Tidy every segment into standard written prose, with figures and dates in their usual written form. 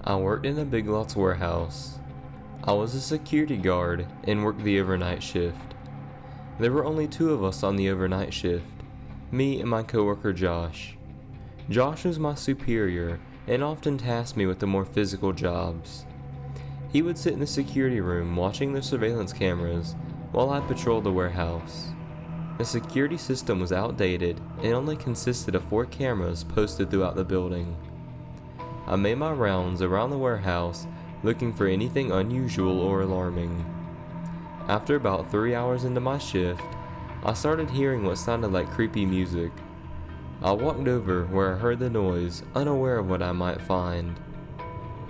I worked in a Big Lots warehouse. I was a security guard and worked the overnight shift. There were only two of us on the overnight shift, me and my coworker Josh. Josh was my superior and often tasked me with the more physical jobs. He would sit in the security room watching the surveillance cameras while I patrolled the warehouse. The security system was outdated and only consisted of 4 cameras posted throughout the building. I made my rounds around the warehouse looking for anything unusual or alarming. After about 3 hours into my shift, I started hearing what sounded like creepy music. I walked over where I heard the noise, unaware of what I might find.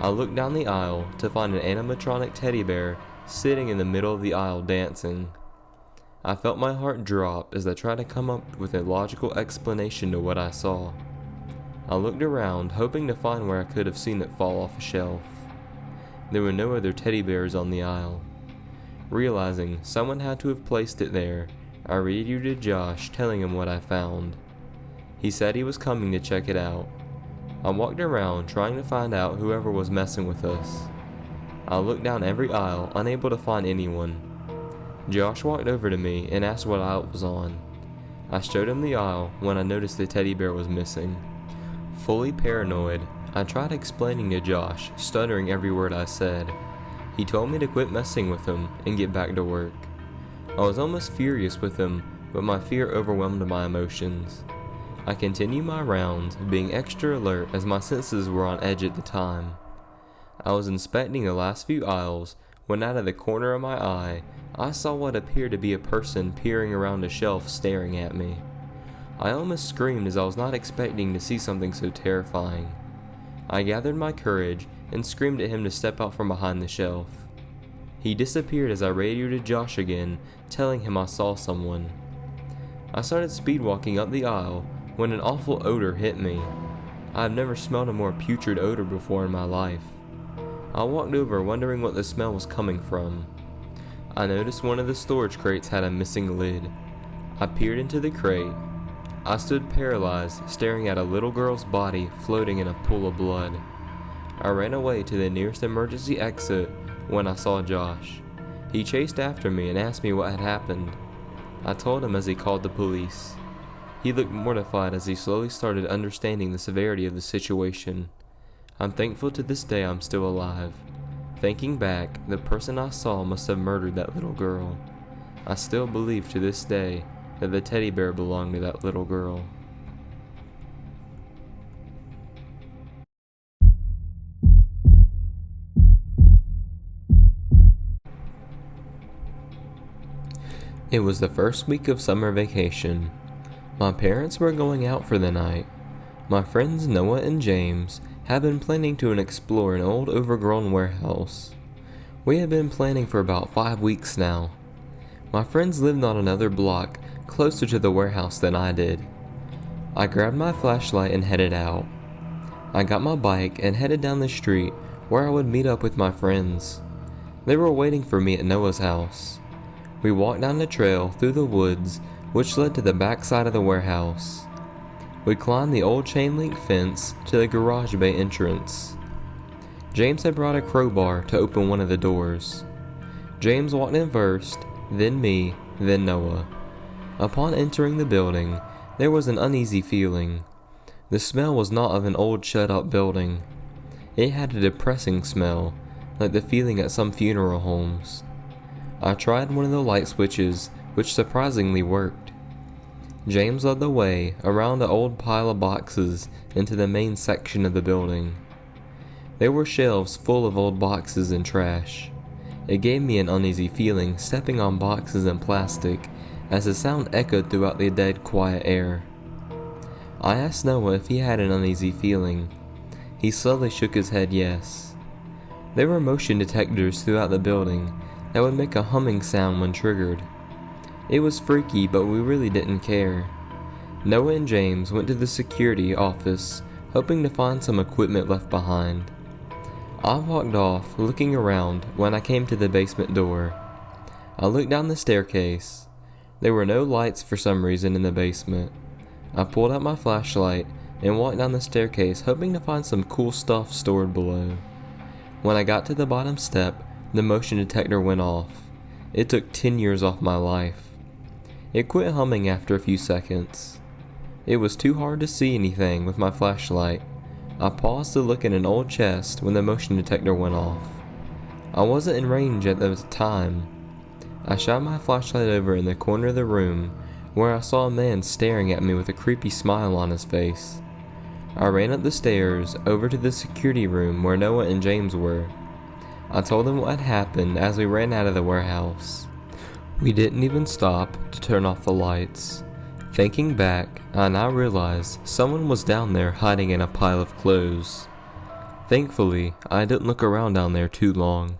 I looked down the aisle to find an animatronic teddy bear sitting in the middle of the aisle dancing. I felt my heart drop as I tried to come up with a logical explanation to what I saw. I looked around, hoping to find where I could have seen it fall off a shelf. There were no other teddy bears on the aisle. Realizing someone had to have placed it there, I radioed Josh, telling him what I found. He said he was coming to check it out. I walked around trying to find out whoever was messing with us. I looked down every aisle, unable to find anyone. Josh walked over to me and asked what aisle it was on. I showed him the aisle when I noticed the teddy bear was missing. Fully paranoid, I tried explaining to Josh, stuttering every word I said. He told me to quit messing with him and get back to work. I was almost furious with him, but my fear overwhelmed my emotions. I continued my rounds, being extra alert as my senses were on edge at the time. I was inspecting the last few aisles when out of the corner of my eye, I saw what appeared to be a person peering around a shelf staring at me. I almost screamed as I was not expecting to see something so terrifying. I gathered my courage and screamed at him to step out from behind the shelf. He disappeared as I radioed to Josh again, telling him I saw someone. I started speed walking up the aisle when an awful odor hit me. I have never smelled a more putrid odor before in my life. I walked over wondering what the smell was coming from. I noticed one of the storage crates had a missing lid. I peered into the crate. I stood paralyzed, staring at a little girl's body floating in a pool of blood. I ran away to the nearest emergency exit when I saw Josh. He chased after me and asked me what had happened. I told him as he called the police. He looked mortified as he slowly started understanding the severity of the situation. I'm thankful to this day I'm still alive. Thinking back, the person I saw must have murdered that little girl. I still believe to this day that the teddy bear belonged to that little girl. It was the first week of summer vacation. My parents were going out for the night. My friends Noah and James had been planning to explore an old overgrown warehouse. We had been planning for about 5 weeks now. My friends lived on another block closer to the warehouse than I did. I grabbed my flashlight and headed out. I got my bike and headed down the street where I would meet up with my friends. They were waiting for me at Noah's house. We walked down the trail through the woods which led to the back side of the warehouse. We climbed the old chain link fence to the garage bay entrance. James had brought a crowbar to open one of the doors. James walked in first, then me, then Noah. Upon entering the building, there was an uneasy feeling. The smell was not of an old shut-up building. It had a depressing smell, like the feeling at some funeral homes. I tried one of the light switches, which surprisingly worked. James led the way around the old pile of boxes into the main section of the building. There were shelves full of old boxes and trash. It gave me an uneasy feeling stepping on boxes and plastic as the sound echoed throughout the dead quiet air. I asked Noah if he had an uneasy feeling. He slowly shook his head yes. There were motion detectors throughout the building that would make a humming sound when triggered. It was freaky, but we really didn't care. Noah and James went to the security office, hoping to find some equipment left behind. I walked off, looking around, when I came to the basement door. I looked down the staircase. There were no lights for some reason in the basement. I pulled out my flashlight and walked down the staircase, hoping to find some cool stuff stored below. When I got to the bottom step, the motion detector went off. It took 10 years off my life. It quit humming after a few seconds. It was too hard to see anything with my flashlight. I paused to look at an old chest when the motion detector went off. I wasn't in range at the time. I shot my flashlight over in the corner of the room where I saw a man staring at me with a creepy smile on his face. I ran up the stairs over to the security room where Noah and James were. I told them what had happened as we ran out of the warehouse. We didn't even stop to turn off the lights. Thinking back, I now realize someone was down there hiding in a pile of clothes. Thankfully, I didn't look around down there too long.